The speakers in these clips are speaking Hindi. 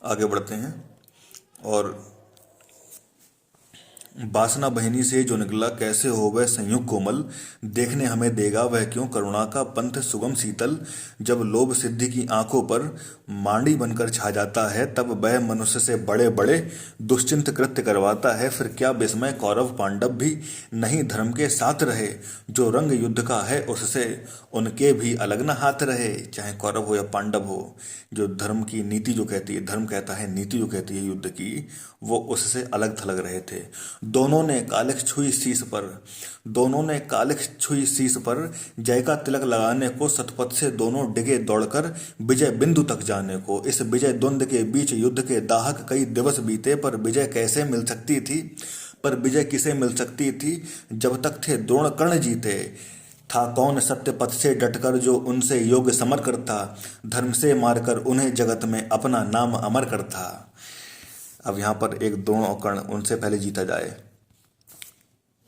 आगे बढ़ते हैं। और वासना बहिनी से जो निकला, कैसे हो वह संयुग कोमल, देखने हमें देगा वह क्यों करुणा का पंथ सुगम शीतल। जब लोभ सिद्धि की आंखों पर मांडी बनकर छा जाता है, तब वह मनुष्य से बड़े बड़े दुश्चिंत कृत्य करवाता है। फिर क्या विस्मय, कौरव पांडव भी नहीं धर्म के साथ रहे। जो रंग युद्ध का है उससे उनके भी अलग न हाथ रहे। चाहे कौरव हो या पांडव हो, जो धर्म की नीति जो कहती है, धर्म कहता है, नीति जो कहती है युद्ध की, वो उससे अलग थलग रहे थे। दोनों ने कालिख छुई शीस पर, दोनों ने कालिख छुई शीस पर, जय का तिलक लगाने को सतपथ से दोनों डिगे दौड़कर विजय बिंदु तक जाने को। इस विजय द्वंद के बीच युद्ध के दाहक कई दिवस बीते, पर विजय कैसे मिल सकती थी, पर विजय किसे मिल सकती थी जब तक थे द्रोण कर्ण जीते। था कौन सत्य पथ से डटकर जो उनसे योग्य समर करता, धर्म से मारकर उन्हें जगत में अपना नाम अमर करता। अब यहाँ पर एक द्रोण और कर्ण, उनसे पहले जीता जाए।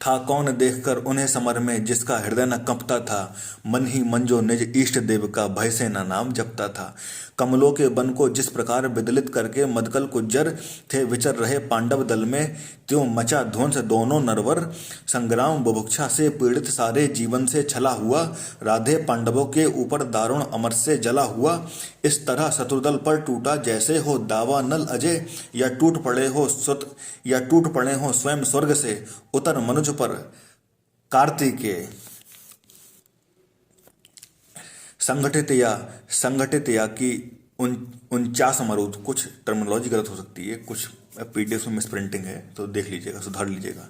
था कौन देखकर उन्हें समर में जिसका हृदय न कंपता था, मन ही मन जो निज इष्ट देव का भय से न नाम जपता था। कमलों के वन को जिस प्रकार विदलित करके मदकल कुज्जर थे विचर रहे पांडव दल में, त्यों मचा ध्वंस दोनों नरवर, संग्राम बुभुक्षा से पीड़ित सारे जीवन से छला हुआ। राधे पांडवों के ऊपर दारुण अमर से जला हुआ। इस तरह शत्रुदल पर टूटा जैसे हो दावा नल अजय, या टूट पड़े हो स्वयं स्वर्ग से उतर मनुज पर कार्तिकेय। संगठित या कि 49 मरुद, कुछ टर्मिनोलॉजी गलत हो सकती है, कुछ पीडीएफ में मिसप्रिंटिंग है तो देख लीजिएगा, सुधार लीजिएगा।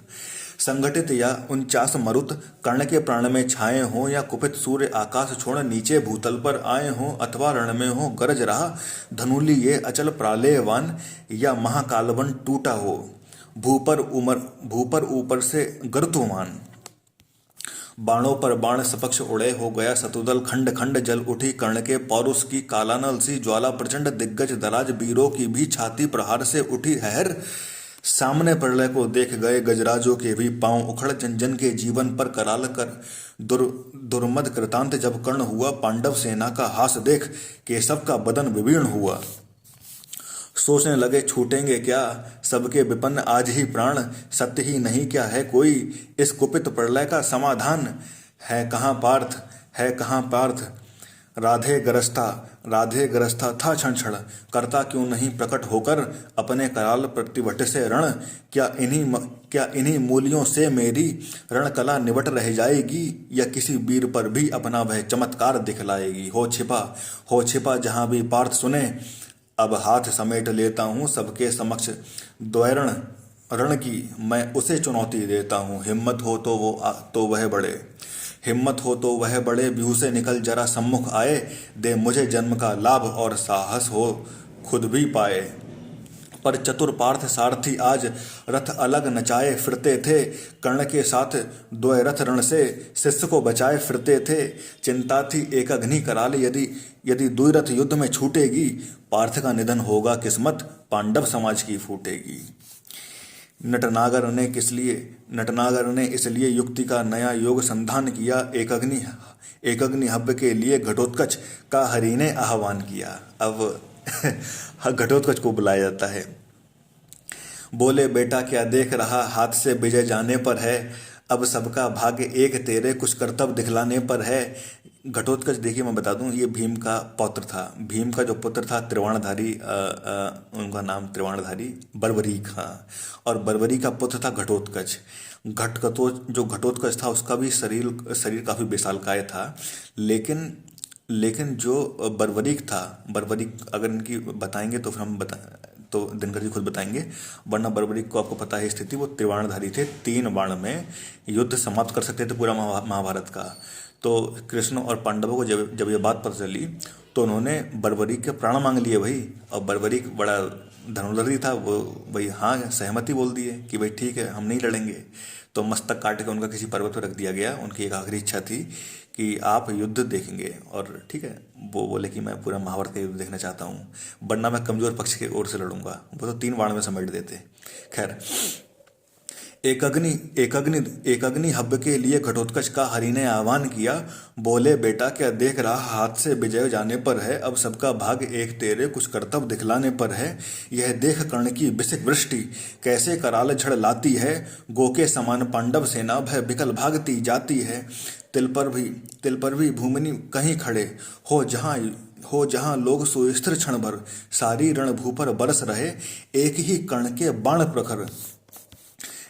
संगठित या 49 मरुत कर्ण के प्राण में छाए हों, या कुपित सूर्य आकाश छोड़ नीचे भूतल पर आए हों, अथवा रण में हो गरज रहा धनुली ये अचल प्रालेयवान, या महाकालवन टूटा हो भूपर ऊपर से गर्तुमान। बाणों पर बाण सपक्ष उड़े हो गया शत्रुदल, खंड खंड जल उठी कर्ण के पौरुष की कालानल सी ज्वाला, प्रचंड दिग्गज दराज वीरों की भी छाती प्रहार से उठी हैर। सामने प्रलय को देख गए गजराजों के भी पांव उखड़, जन जन के जीवन पर कराल कर दुर्मद कृतांत जब कर्ण हुआ। पांडव सेना का हास देख केशव का बदन विवीर्ण हुआ। सोचने लगे छूटेंगे क्या सबके विपन्न आज ही प्राण, सत्य ही नहीं क्या है कोई इस कुपित प्रलय का समाधान। है कहाँ पार्थ राधे ग्रस्ता था क्षण क्षण, करता क्यों नहीं प्रकट होकर अपने कराल प्रतिभट से रण। क्या इन्हीं मूलियों से मेरी रणकला निवट रह जाएगी, या किसी वीर पर भी अपना वह चमत्कार दिखलाएगी। हो छिपा जहां भी पार्थ सुने, अब हाथ समेट लेता हूँ सबके समक्ष द्वैरण रण की, मैं उसे चुनौती देता हूँ। हिम्मत हो तो वह बड़े व्यू से निकल जरा सम्मुख आए, दे मुझे जन्म का लाभ और साहस हो खुद भी पाए। पर चतुर पार्थ सारथी आज रथ अलग नचाए फिरते थे, कर्ण के साथ द्वैरथ रण से शिष्य को बचाए फिरते थे। चिंता थी एक अग्नि कराल, यदि द्विरथ युद्ध में छूटेगी, पार्थ का निधन होगा किस्मत, पांडव समाज की फूटेगी। नटनागर ने इसलिए युक्ति का नया योग संधान किया, एक अग्नि हव्य के लिए घटोत्कच का हरि ने आह्वान किया। अब घटोत्कच को बुलाया जाता है। बोले बेटा क्या देख रहा, हाथ से विजय जाने पर है, अब सबका भाग्य एक तेरे कुछ कर्तव्य दिखलाने पर है। घटोत्कच देखिए मैं बता दूं, ये भीम का पौत्र था। भीम का जो पुत्र था त्रिवाणधारी, उनका नाम त्रिवाणधारी बर्बरीक, हाँ, और बर्बरी का पुत्र था घटोत्कच। जो घटोत्कच था उसका भी शरीर काफी विशालकाय था, लेकिन जो बर्बरीक अगर इनकी बताएंगे तो फिर तो दिनकर जी खुद बताएंगे, वरना बर्बरीक को आपको पता है स्थिति, वो त्रिबाणधारी थे, 3 बाण में युद्ध समाप्त कर सकते थे पूरा महाभारत का। तो कृष्ण और पांडवों को जब ये बात पता चली तो उन्होंने बर्बरीक के प्राण मांग लिए भाई, और बर्बरीक बड़ा धनुर्धर था, वो भाई हाँ सहमति बोल दिए कि भाई ठीक है हम नहीं लड़ेंगे। तो मस्तक काट के उनका किसी पर्वत पर रख दिया गया। उनकी एक आखिरी इच्छा थी कि आप युद्ध देखेंगे, और ठीक है वो बोले कि मैं पूरा महाभारत का युद्ध देखना चाहता हूँ, वरना मैं कमजोर पक्ष की ओर से लड़ूंगा। वो तो 3 बाण में समेट देते। खैर एक अग्नि हव्य के लिए घटोत्कच का हरि ने आह्वान किया। बोले, बेटा क्या देख रहा, हाथ से विजय जाने पर है, अब सबका भाग एक तेरे कुछ कर्तव्य दिखलाने पर है। यह देख कर्ण की बिसिक वृष्टि कैसे कराल झड़ लाती है। गो के समान पांडव सेना भय बिकल भागती जाती है। तिल पर भी भूमिनी कहीं खड़े हो जहां लोग सुस्थिर क्षण भर, सारी रणभू पर बरस रहे एक ही कर्ण के बाण प्रखर।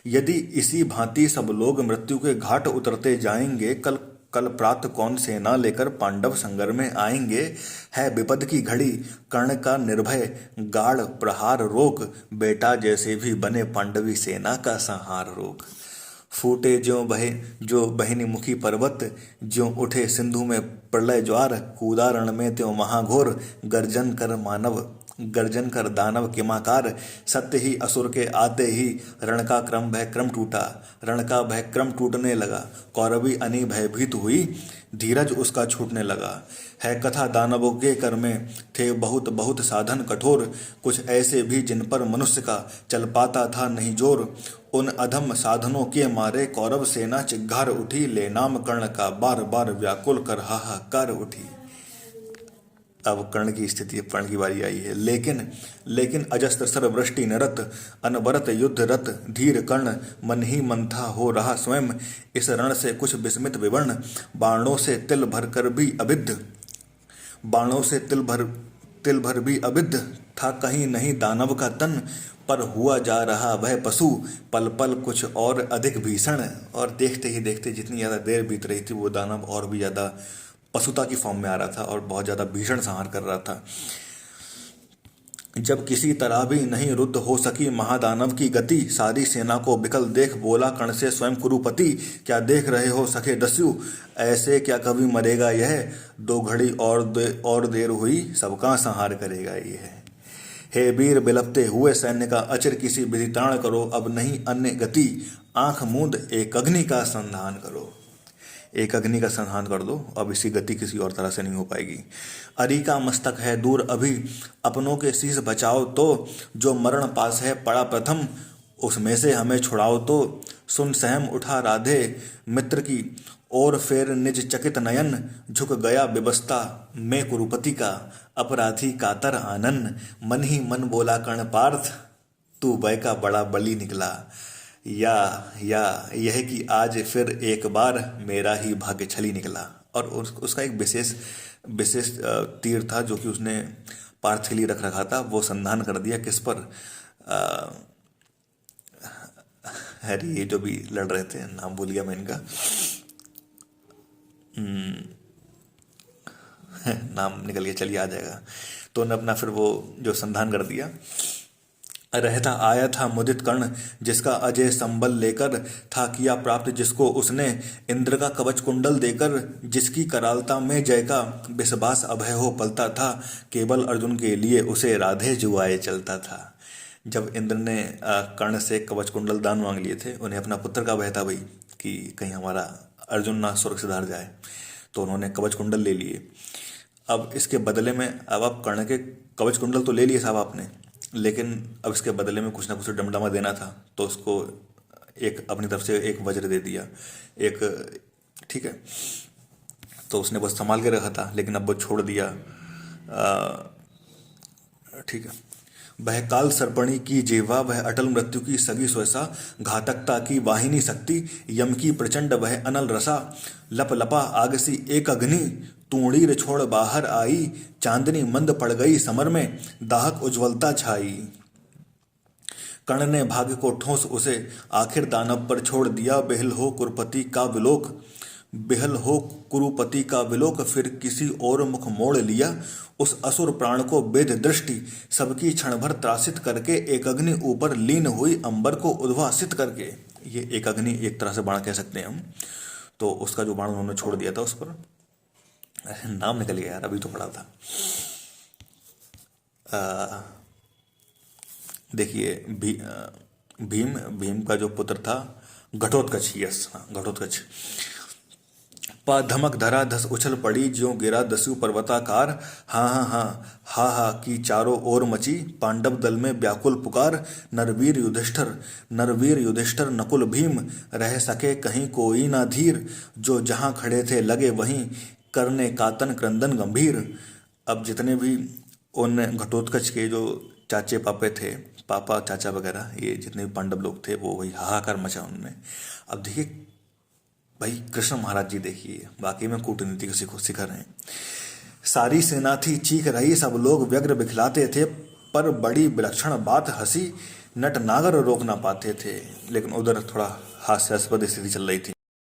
यदि इसी भांति सब लोग मृत्यु के घाट उतरते जाएंगे, कल कल प्रातः कौन सेना लेकर पांडव संगर में आएंगे। है विपद की घड़ी, कर्ण का निर्भय गाढ़ प्रहार रोक, बेटा जैसे भी बने पांडवी सेना का संहार रोक। फूटे जो बहिनी मुखी पर्वत, ज्यों उठे सिंधु में प्रलय ज्वार, कूदा रण में त्यों महाघोर, गर्जन कर दानव किमाकार। सत्य ही असुर के आते ही रण का क्रम टूटा, रण का भय क्रम टूटने लगा। कौरवी अनी भयभीत हुई, धीरज उसका छूटने लगा। है कथा दानवों के कर में थे बहुत बहुत साधन कठोर, कुछ ऐसे भी जिन पर मनुष्य का चल पाता था नहीं जोर। उन अधम साधनों के मारे कौरव सेना चिग्घार उठी, ले नाम कर्ण का बार बार व्याकुल कर हाहाकार उठी। अब कर्ण की स्थिति, कर्ण की बारी आई है। लेकिन अजस्त्र सर वृष्टि नरत, अनवरत युद्ध रत, धीर कर्ण मन ही मन था हो रहा स्वयं। इस रण से कुछ विस्मित विवर्ण, बाणों से तिल भर भी अबिध था कहीं नहीं दानव का तन। पर हुआ जा रहा वह पशु, पल पल कुछ और अधिक भीषण। और देखते ही देखते जितनी ज़्यादा देर बीत रही थी, वो दानव और भी ज़्यादा पशुता की फॉर्म में आ रहा था और बहुत ज़्यादा भीषण संहार कर रहा था। जब किसी तरह भी नहीं रुद्ध हो सकी महादानव की गति, सारी सेना को बिकल देख बोला कर्ण से स्वयं कुरुपति। क्या देख रहे हो सखे दस्यु, ऐसे क्या कभी मरेगा यह। दो घड़ी और देर हुई, सबका संहार करेगा यह। हे वीर बिलपते हुए सैन्य का अचिर किसी विधि ताण करो, अब नहीं अन्य गति। आंख मूंद एक अग्नि का संधान करो, एक अग्नि का संधान कर दो, अब इसकी गति किसी और तरह से नहीं हो पाएगी। अरि का मस्तक है दूर अभी, अपनों के शीश बचाओ तो, जो मरण पास है पड़ा प्रथम, उसमें से हमें छुड़ाओ तो। सुन सहम उठा राधे मित्र की और फेर निज चकित नयन, झुक गया विवस्ता में कुरुपति का, अपराधी कातर आनन। मन ही मन बोला कर्ण पार्थ, तू भय का बड़ा बली निकला। या यह कि आज फिर एक बार मेरा ही भाग्य छली निकला। और उसका एक विशेष तीर था जो कि उसने पार्थ के लिए रख रखा था, वो संधान कर दिया किस पर, हैरी, ये जो भी लड़ रहे थे, नाम भूल गया मैं इनका, नाम निकल गया, चलिए आ जाएगा। तो उन्होंने अपना फिर वो जो संधान कर दिया। रहता आया था मुदित कर्ण, जिसका अजय संबल लेकर था किया प्राप्त जिसको उसने, इंद्र का कवच कुंडल देकर, जिसकी करालता में जय का विश्वास अभय हो पलता था। केवल अर्जुन के लिए उसे राधे जुआए चलता था। जब इंद्र ने कर्ण से कवच कुंडल दान मांग लिए थे, उन्हें अपना पुत्र का भय था भाई कि कहीं हमारा अर्जुन ना स्वर्ग से धार जाए, तो उन्होंने कवच कुंडल ले लिए। अब इसके बदले में, अब आप कर्ण के कवच कुंडल तो ले लिए साहब आपने, लेकिन अब इसके बदले में कुछ ना कुछ डमडमा देना था, तो उसको एक अपनी तरफ से एक वज्र दे दिया, एक, ठीक है। तो उसने बस संभाल के रखा था, लेकिन अब वो छोड़ दिया, ठीक है। वह काल सर्पणी की जेवा, वह अटल मृत्यु की सगी स्वसा, घातकता की वाहिनी शक्ति, यम की प्रचंड वह अनल रसा। लप लपा आग सी एक अग्नि, तूणीर छोड़ बाहर आई, चांदनी मंद पड़ गई समर में, दाहक उज्ज्वलता छाई। कर्ण ने भाग्य को ठोंस उसे, आखिर दानव पर छोड़ दिया, बेहल हो कुरुपति का विलोक, फिर किसी और मुख मोड़ लिया। उस असुर प्राण को वेद दृष्टि, सबकी क्षण भर त्रासित करके, एक अग्नि ऊपर लीन हुई अंबर को उद्भासित करके। ये एक अग्नि एक तरह से बाण कह सकते हैं हम। तो उसका जो बाण उन्होंने छोड़ दिया था उस पर, नाम निकल गया यार, अभी तो पढ़ा था। देखिए भीम का जो पुत्र था घटोत्कच, यस हाँ, घटोत्कच, पा धमक धरा धस उछल पड़ी ज्यों गिरा दस्यु पर्वताकार। हाँ हाँ हाँ हा हा की चारों ओर मची पांडव दल में व्याकुल पुकार। नरवीर युधिष्ठिर नकुल भीम रह सके कहीं कोई ना धीर। जो जहां खड़े थे लगे वहीं करने कातन क्रंदन गंभीर। अब जितने भी उन घटोत्कच के जो चाचे पापे थे, पापा चाचा वगैरह, ये जितने भी पांडव लोग थे वो वही हाहाकार मचा उनने। अब देखिए भाई कृष्ण महाराज जी, देखिए वाकई में कूटनीति को सिखा रहे हैं। सारी सेना थी चीख रही, सब लोग व्यग्र बिखलाते थे, पर बड़ी विलक्षण बात हंसी नट नागर रोक ना पाते थे। लेकिन उधर थोड़ा हास्यास्पद स्थिति चल रही थी।